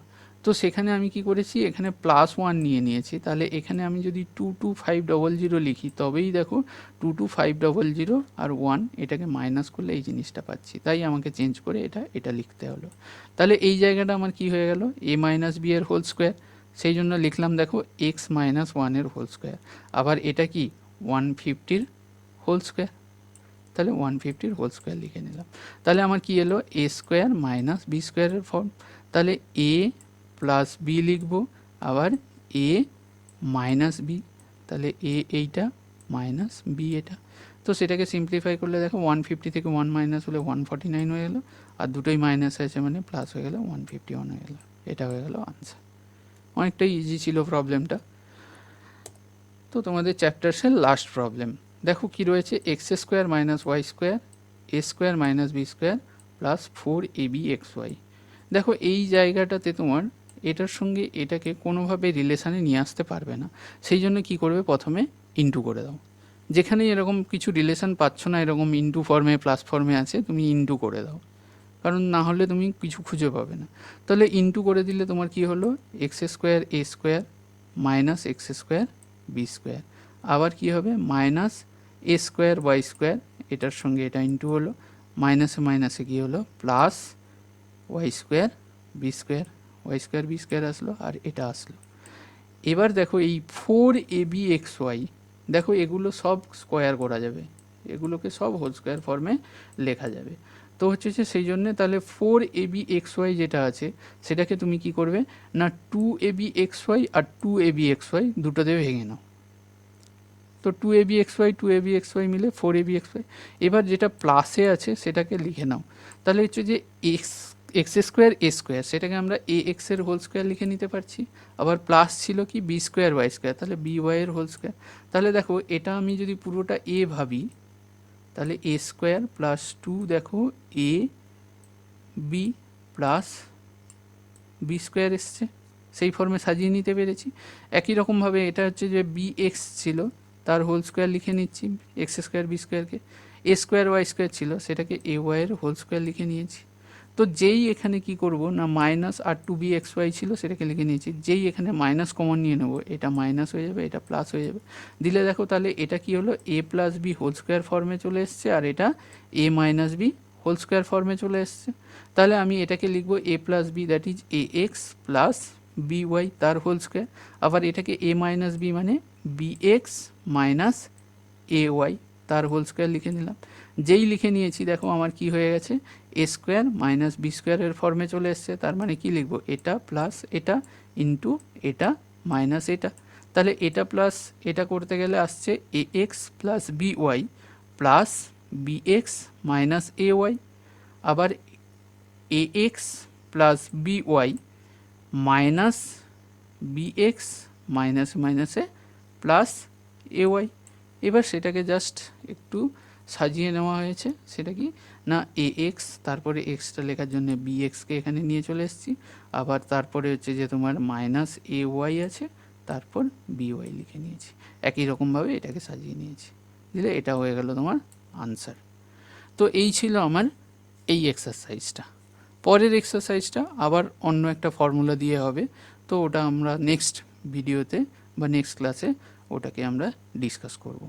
তো সেখানে আমি কি করেছি, এখানে প্লাস 1 নিয়ে নিয়েছি। তাহলে এখানে আমি যদি 22500 লিখি তবেই দেখো 22500 আর 1 এটাকে মাইনাস করলে এই জিনিসটা পাচ্ছি, তাই আমাকে চেঞ্জ করে এটা লিখতে হলো। তাহলে এই জায়গাটা আমার কি হয়ে গেল, এ মাইনাস বি এর হোল স্কোয়ার, সেই জন্য লিখলাম দেখো এক্স মাইনাস 1 এর হোল স্কোয়ার, আবার এটা কি 150 হোল স্কোয়ার, তাহলে 150 হোল স্কোয়ার লিখে নিলাম। তাহলে আমার কি এলো, এ স্কোয়ার মাইনাস বি স্কোয়ারের ফর্ম, তাহলে এ প্লাস বি লিখবো, আবার এ মাইনাস বি, তাহলে এ এইটা মাইনাস বি এটা। তো সেটাকে সিম্পলিফাই করলে দেখো 150 থেকে 1 মাইনাস হলে 149 হয়ে গেলো, আর দুটোই মাইনাস আছে মানে প্লাস হয়ে গেলো 151 হয়ে গেলো। এটা হয়ে গেলো আনসার। অনেকটাই ইজি ছিল প্রবলেমটা। তো তোমাদের চ্যাপ্টার্সের লাস্ট প্রবলেম দেখো কি রয়েছে, X square minus Y square A square minus B square plus 4ab xy। দেখো এই জায়গাটাতে তোমার এটার সঙ্গে এটাকে কোনোভাবে রিলেশানে নিয়ে আসতে পারবে না, সেই জন্য কি করবে, প্রথমে ইন্টু করে দাও। যেখানেই এরকম কিছু রিলেশান পাচ্ছ না, এরকম ইন্টু ফর্মে প্লাস ফর্মে আছে, তুমি ইন্টু করে দাও, কারণ না হলে তুমি কিছু খুঁজে পাবে না। তাহলে ইন্টু করে দিলে তোমার কি হলো, X square A square minus X square B square, আবার কি হবে minus A square Y square, এটার সঙ্গে এটা ইন্টু হলো, মাইনাসে মাইনাসে কী হলো plus Y square B square, Y square B square আসলো, আর এটা আসলো। এবার দেখো এই 4ab xy, দেখো এগুলো সব স্কোয়ার করা যাবে, এগুলোকে সব হোল স্কোয়ার ফর্মে লেখা যাবে। তো হচ্ছে যে সেই জন্যে তাহলে 4ab xy যেটা আছে সেটাকে তুমি কি করবে না 2ab xy আর 2ab xy দুটোতে ভেঙে নাও। তো 2ab xy মিলে 4ab xy। এবার যেটা প্লাসে আছে সেটাকে লিখে নাও, তাহলে হচ্ছে যে এক্স স্কোয়ার এ স্কোয়ার সেটাকে আমরা এ এক্সের হোল স্কোয়ার লিখে নিতে পারছি, আবার প্লাস ছিল কি বি স্কোয়ার ওয়াই স্কোয়ার, তাহলে বি ওয়াইয়ের হোল স্কোয়ার। তাহলে দেখো এটা আমি যদি পুরোটা এ ভাবি, তাহলে এ স্কোয়ার প্লাস 2 দেখো এ বি প্লাস বি স্কোয়ার এসছে, সেই ফর্মে সাজিয়ে নিতে পেরেছি। একই রকমভাবে এটা হচ্ছে যে বি এক্স ছিল তার হোল স্কোয়ার লিখে নিচ্ছি, এক্স স্কোয়ার বি স্কোয়ারকে, এ স্কোয়ার ওয়াই স্কোয়ার ছিল সেটাকে এ ওয়াইয়ের হোল স্কোয়ার লিখে নিয়েছি। তো যেই এখানে কি করব না মাইনাস আর 2b xy ছিল সেটাকে লিখে নিয়েছি, যেই এখানে মাইনাস কমন নিয়ে নেব, এটা মাইনাস হয়ে যাবে, এটা প্লাস হয়ে যাবে, দিলে দেখো তাহলে এটা কি হলো A plus B whole square ফর্মে চলে এসছে, আর এটা A minus B whole square ফর্মে চলে এসছে। তাহলে আমি এটাকে লিখব A plus B that is A X plus B Y তার হোল স্কোয়ার, আবার এটাকে এ মাইনাস বি মানে B X minus A Y তার হোল স্কোয়ার লিখে নিলাম। যেই লিখে নিয়েছি দেখো আমার কি হয়ে গেছে, এ স্কোয়ার মাইনাস বি স্কোয়ারের ফর্মে চলে এসছে, তার মানে কি লিখবো এটা প্লাস এটা ইন্টু এটা মাইনাস এটা। তাহলে এটা প্লাস এটা করতে গেলে আসছে A X plus B Y plus B X minus A Y, আবার A X plus B Y minus B X minus মাইনাসে প্লাস এ ওয়াই। এবার সেটাকে জাস্ট একটু সাজিয়ে নেওয়া হয়েছে, সেটা কি না এ এক্স তারপরে এক্সটা লেখার জন্য বি এক্সকে এখানে নিয়ে চলে এসেছি, আবার তারপরে হচ্ছে যে তোমার মাইনাস এ ওয়াই আছে তারপর বি ওয়াই লিখে নিয়েছি, একই রকমভাবে এটাকে সাজিয়ে নিয়েছি, দিলে এটা হয়ে গেল তোমার আনসার। তো এই ছিল আমার এই এক্সারসাইজটা। পরের এক্সারসাইজটা আবার অন্য একটা ফর্মুলা দিয়ে হবে, তো ওটা আমরা নেক্সট ভিডিওতে বা নেক্সট ক্লাসে ওটাকে আমরা ডিসকাস করব।